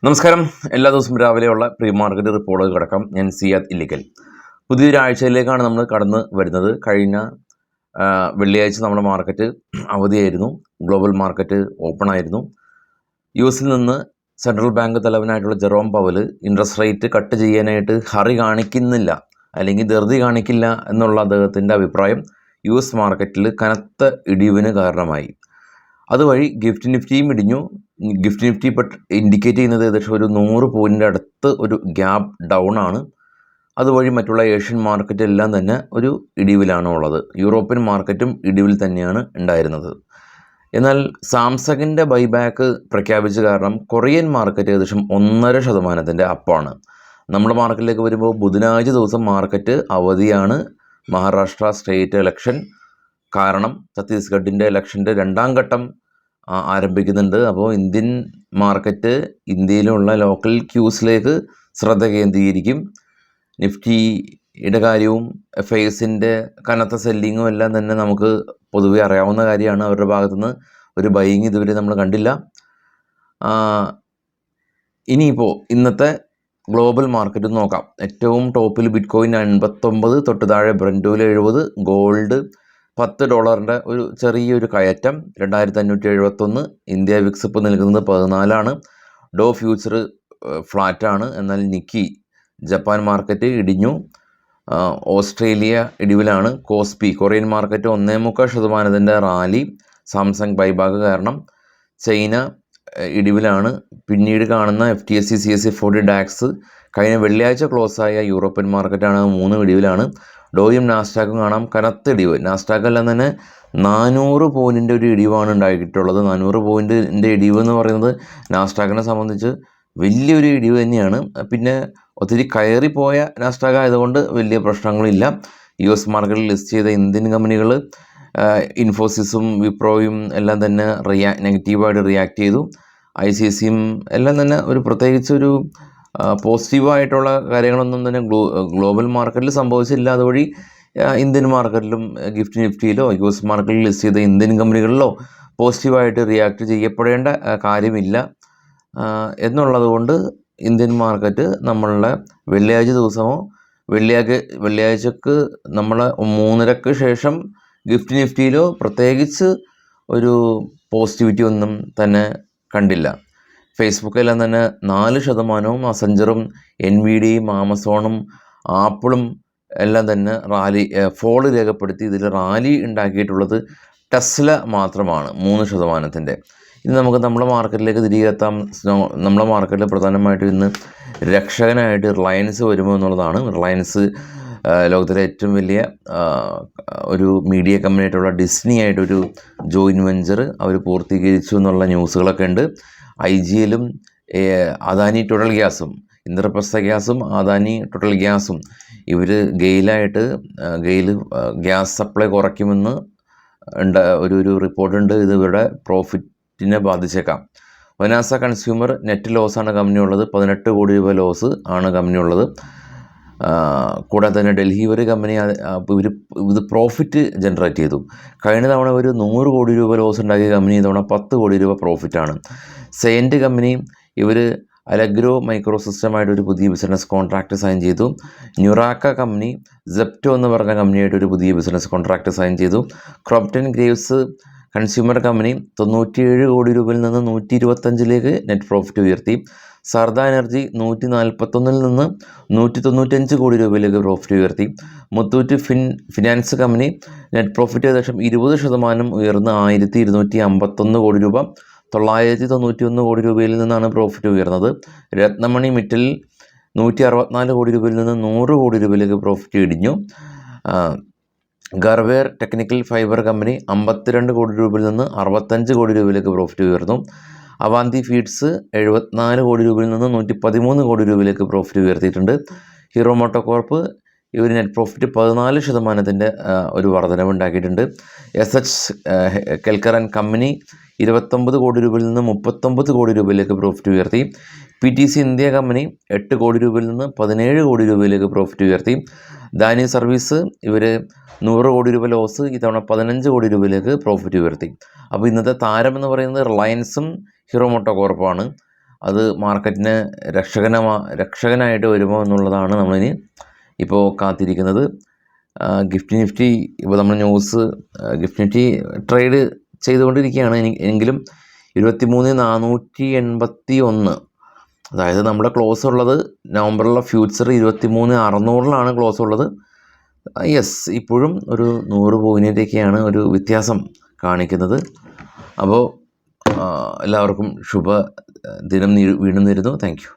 നമസ്കാരം. എല്ലാ ദിവസവും രാവിലെയുള്ള പ്രീ മാർക്കറ്റ് റിപ്പോർട്ടുകൾ കിടക്കാം. ഞാൻ സിയാദ് ഇല്ലിക്കൽ. പുതിയൊരാഴ്ചയിലേക്കാണ് നമ്മൾ കടന്ന് വരുന്നത്. കഴിഞ്ഞ വെള്ളിയാഴ്ച നമ്മുടെ മാർക്കറ്റ് അവധിയായിരുന്നു. ഗ്ലോബൽ മാർക്കറ്റ് ഓപ്പൺ ആയിരുന്നു. US നിന്ന് സെൻട്രൽ ബാങ്ക് തലവനായിട്ടുള്ള Jerome Powell interest rate cut ചെയ്യാനായിട്ട് ഹറി കാണിക്കുന്നില്ല, അല്ലെങ്കിൽ ധൃതി കാണിക്കില്ല എന്നുള്ള അദ്ദേഹത്തിൻ്റെ അഭിപ്രായം US മാർക്കറ്റിൽ കനത്ത ഇടിവിന് കാരണമായി. അതുവഴി ഗിഫ്റ്റ് നിഫ്റ്റിയും ഇടിഞ്ഞു. ഗിഫ്റ്റ് നിഫ്റ്റി ഇപ്പോൾ ഇൻഡിക്കേറ്റ് ചെയ്യുന്നത് ഏകദേശം ഒരു 100 പോയിൻ്റ് അടുത്ത് ഒരു ഗ്യാപ്പ് ഡൗൺ ആണ്. അതുവഴി മറ്റുള്ള ഏഷ്യൻ മാർക്കറ്റ് എല്ലാം തന്നെ ഒരു ഇടിവിലാണ് ഉള്ളത്. യൂറോപ്യൻ മാർക്കറ്റും ഇടിവിൽ തന്നെയാണ് ഉണ്ടായിരുന്നത്. എന്നാൽ സാംസങ്ങിൻ്റെ ബൈബാക്ക് പ്രഖ്യാപിച്ച കാരണം കൊറിയൻ മാർക്കറ്റ് ഏകദേശം 1.5% അപ്പാണ്. നമ്മുടെ മാർക്കറ്റിലേക്ക് വരുമ്പോൾ ബുധനാഴ്ച ദിവസം മാർക്കറ്റ് അവധിയാണ്. മഹാരാഷ്ട്ര സ്റ്റേറ്റ് ഇലക്ഷൻ കാരണം ഛത്തീസ്ഗഡിൻ്റെ ഇലക്ഷൻ്റെ 2ാം ഘട്ടം ആരംഭിക്കുന്നുണ്ട്. അപ്പോൾ ഇന്ത്യൻ മാർക്കറ്റ് ഇന്ത്യയിലുള്ള ലോക്കൽ ക്യൂസിലേക്ക് ശ്രദ്ധ കേന്ദ്രീകരിക്കും. നിഫ്റ്റിയുടെ കാര്യവും FISൻ്റെ കനത്ത സെല്ലിങ്ങും എല്ലാം തന്നെ നമുക്ക് പൊതുവെ അറിയാവുന്ന കാര്യമാണ്. അവരുടെ ഭാഗത്തുനിന്ന് ഒരു ബൈയിങ് ഇതുവരെ നമ്മൾ കണ്ടില്ല. ഇനിയിപ്പോൾ ഇന്നത്തെ ഗ്ലോബൽ മാർക്കറ്റ് നോക്കാം. ഏറ്റവും ടോപ്പിൽ ബിറ്റ്കോയിൻ 89, തൊട്ട് താഴെ ബ്രന്റ് ഓയിൽ 70, ഗോൾഡ് $10 ഒരു ചെറിയൊരു കയറ്റം 2571. ഇന്ത്യ വിക്സ് ഇപ്പോൾ നിൽക്കുന്നത് 14ആണ്. ഡോ ഫ്യൂച്ചർ ഫ്ലാറ്റാണ്. എന്നാൽ നിക്കി ജപ്പാൻ മാർക്കറ്റ് ഇടിഞ്ഞു. ഓസ്ട്രേലിയ ഇടിവിലാണ്. KOSPI Korean market 1.25% rally. Samsung buyback കാരണം. ചൈന ഇടിവിലാണ്. പിന്നീട് കാണുന്ന FTSE CSE 40 ഡാക്സ് കഴിഞ്ഞ വെള്ളിയാഴ്ച ക്ലോസായ യൂറോപ്യൻ മാർക്കറ്റാണ്. 3 ഇടിവിലാണ്. ഡോയും നാസ്ഡാക്കും കാണാം കനത്ത ഇടിവ്. നാസ്ഡാക്കെല്ലാം തന്നെ 400 പോയിൻറ്റിൻ്റെ ഒരു ഇടിവാണ് ഉണ്ടായിട്ടുള്ളത്. 400 പോയിൻറ്റിൻ്റെ ഇടിവ് എന്ന് പറയുന്നത് നാസ്ഡാക്കിനെ സംബന്ധിച്ച് വലിയൊരു ഇടിവ് തന്നെയാണ്. പിന്നെ ഒത്തിരി കയറിപ്പോയ നാസ്ഡാക്ക് ആയതുകൊണ്ട് വലിയ പ്രശ്നങ്ങളില്ല. US മാർക്കറ്റിൽ ലിസ്റ്റ് ചെയ്ത ഇന്ത്യൻ കമ്പനികൾ ഇൻഫോസിസും വിപ്രോയും എല്ലാം തന്നെ നെഗറ്റീവായിട്ട് റിയാക്ട് ചെയ്തു. ICICയും എല്ലാം തന്നെ ഒരു പ്രത്യേകിച്ചൊരു പോസിറ്റീവായിട്ടുള്ള കാര്യങ്ങളൊന്നും തന്നെ ഗ്ലോബൽ മാർക്കറ്റിൽ സംഭവിച്ചില്ല. അതുവഴി ഇന്ത്യൻ മാർക്കറ്റിലും ഗിഫ്റ്റ് നിഫ്റ്റിയിലോ US മാർക്കറ്റിൽ ലിസ്റ്റ് ചെയ്ത ഇന്ത്യൻ കമ്പനികളിലോ പോസിറ്റീവായിട്ട് റിയാക്ട് ചെയ്യപ്പെടേണ്ട കാര്യമില്ല എന്നുള്ളത് കൊണ്ട് ഇന്ത്യൻ മാർക്കറ്റ് നമ്മളുടെ വെള്ളിയാഴ്ച ദിവസമോ വെള്ളിയാഴ്ചക്ക് നമ്മൾ 3:30 ശേഷം ഗിഫ്റ്റ് നിഫ്റ്റിയിലോ പ്രത്യേകിച്ച് ഒരു പോസിറ്റിവിറ്റി ഒന്നും തന്നെ കണ്ടില്ല. ഫേസ്ബുക്കെല്ലാം തന്നെ 4%, അസഞ്ചറും NVIDIAയും ആമസോണും ആപ്പിളും എല്ലാം തന്നെ ഫോള് രേഖപ്പെടുത്തി. ഇതിൽ റാലി ഉണ്ടാക്കിയിട്ടുള്ളത് ടെസ്ല മാത്രമാണ് 3%. ഇനി നമുക്ക് നമ്മുടെ മാർക്കറ്റിലേക്ക് തിരികെ എത്താം. നമ്മുടെ മാർക്കറ്റിൽ പ്രധാനമായിട്ടും ഇന്ന് രക്ഷകനായിട്ട് റിലയൻസ് വരുമോ എന്നുള്ളതാണ്. റിലയൻസ് ലോകത്തിലെ ഏറ്റവും വലിയ ഒരു മീഡിയ കമ്പനിയായിട്ടുള്ള ഡിസ്നി ആയിട്ടൊരു ജോയിൻറ്റ് വെഞ്ചർ അവർ പൂർത്തീകരിച്ചു എന്നുള്ള ന്യൂസുകളൊക്കെ ഉണ്ട്. IGLും അദാനി ടോട്ടൽ ഗ്യാസും, ഇന്ദ്രപ്രസ്ഥ ഗ്യാസും അദാനി ടോട്ടൽ ഗ്യാസും ഇവർ ഗെയിൽ ഗ്യാസ് സപ്ലൈ കുറയ്ക്കുമെന്ന് ഒരു റിപ്പോർട്ടുണ്ട്. ഇത് ഇവരുടെ പ്രോഫിറ്റിനെ ബാധിച്ചേക്കാം. വനാസ കൺസ്യൂമർ നെറ്റ് ലോസാണ് കമ്പനിയുള്ളത്. 18 കോടി രൂപ ലോസ് ആണ് കമ്പനിയുള്ളത്. കൂടാതെ തന്നെ ഡൽഹി ഒരു കമ്പനി ഇത് പ്രോഫിറ്റ് ജനറേറ്റ് ചെയ്തു. കഴിഞ്ഞ തവണ ഒരു 100 കോടി രൂപ ലോസ് ഉണ്ടാക്കിയ കമ്പനി ഇതവണ 10 കോടി രൂപ പ്രോഫിറ്റാണ്. സെയിൻറ്റ് കമ്പനി ഇവർ അലഗ്രോ മൈക്രോ സിസ്റ്റമായിട്ട് ഒരു പുതിയ ബിസിനസ് കോൺട്രാക്റ്റ് സൈൻ ചെയ്തു. ന്യൂറാക്ക കമ്പനി സെപ്റ്റോ എന്ന് പറഞ്ഞ കമ്പനിയായിട്ട് ഒരു പുതിയ ബിസിനസ് കോൺട്രാക്റ്റ് സൈൻ ചെയ്തു. ക്രോംപ്ടൺ ഗ്രേവ്സ് കൺസ്യൂമർ കമ്പനി 97 കോടി രൂപയിൽ നിന്ന് 125 നെറ്റ് പ്രോഫിറ്റ് ഉയർത്തി. സർദ എനർജി 141 നിന്ന് 195 കോടി രൂപയിലേക്ക് പ്രോഫിറ്റ് ഉയർത്തി. Muthoot finance company net profit ഏകദേശം 20% ഉയർന്ന് 1251 കോടി രൂപ 991 കോടി രൂപയിൽ നിന്നാണ് പ്രോഫിറ്റ് ഉയർന്നത്. രത്നമണി മെറ്റൽ 164 കോടി രൂപയിൽ നിന്ന് 100 കോടി രൂപയിലേക്ക് പ്രോഫിറ്റ് ഇടിഞ്ഞു. ഗർവേർ ടെക്നിക്കൽ ഫൈബർ കമ്പനി 52 കോടി രൂപയിൽ നിന്ന് 65 കോടി രൂപയിലേക്ക് പ്രോഫിറ്റ് ഉയർന്നു. അവാന്തി ഫീഡ്സ് 74 കോടി രൂപയിൽ നിന്ന് 113 കോടി രൂപയിലേക്ക് പ്രോഫിറ്റ് ഉയർത്തിയിട്ടുണ്ട്. ഹീറോ മോട്ടോകോർപ്പ് ഇവർ നെറ്റ് പ്രോഫിറ്റ് 14% ഒരു വർധനവ് ഉണ്ടാക്കിയിട്ടുണ്ട്. SH കെൽക്കർ ആൻഡ് കമ്പനി 29 കോടി രൂപയിൽ നിന്ന് 39 കോടി രൂപയിലേക്ക് പ്രോഫിറ്റ് ഉയർത്തി. PTC ഇന്ത്യ കമ്പനി 8 കോടി രൂപയിൽ നിന്ന് 17 കോടി രൂപയിലേക്ക് പ്രോഫിറ്റ് ഉയർത്തി. ദാനി സർവീസ് ഇവർ 100 കോടി രൂപ ലോസ് ഇത്തവണ 15 കോടി രൂപയിലേക്ക് പ്രോഫിറ്റ് ഉയർത്തി. അപ്പോൾ ഇന്നത്തെ താരം എന്ന് പറയുന്നത് റിലയൻസും ഹീറോ മോട്ടോകോർപ്പാണ്. അത് മാർക്കറ്റിന് രക്ഷകനായിട്ട് വരുമോ എന്നുള്ളതാണ് നമ്മളിനി ഇപ്പോൾ കാത്തിരിക്കുന്നത്. ഗിഫ്റ്റ് നിഫ്റ്റി ഇപ്പോൾ നമ്മൾ ന്യൂസ് ഗിഫ്റ്റ് നിഫ്റ്റി ട്രേഡ് ചെയ്തുകൊണ്ടിരിക്കുകയാണ്. എങ്കിലും 23,481, അതായത് നമ്മുടെ ക്ലോസ് ഉള്ളത് നവംബറിലെ ഫ്യൂച്ചർ 23,600 ക്ലോസ് ഉള്ളത്. യെസ്, ഇപ്പോഴും ഒരു 100 പോയിൻറ്റൊക്കെയാണ് ഒരു വ്യത്യാസം കാണിക്കുന്നത്. അപ്പോൾ എല്ലാവർക്കും ശുഭ ദിനം വീണ്ടും നേരുന്നു. Thank you.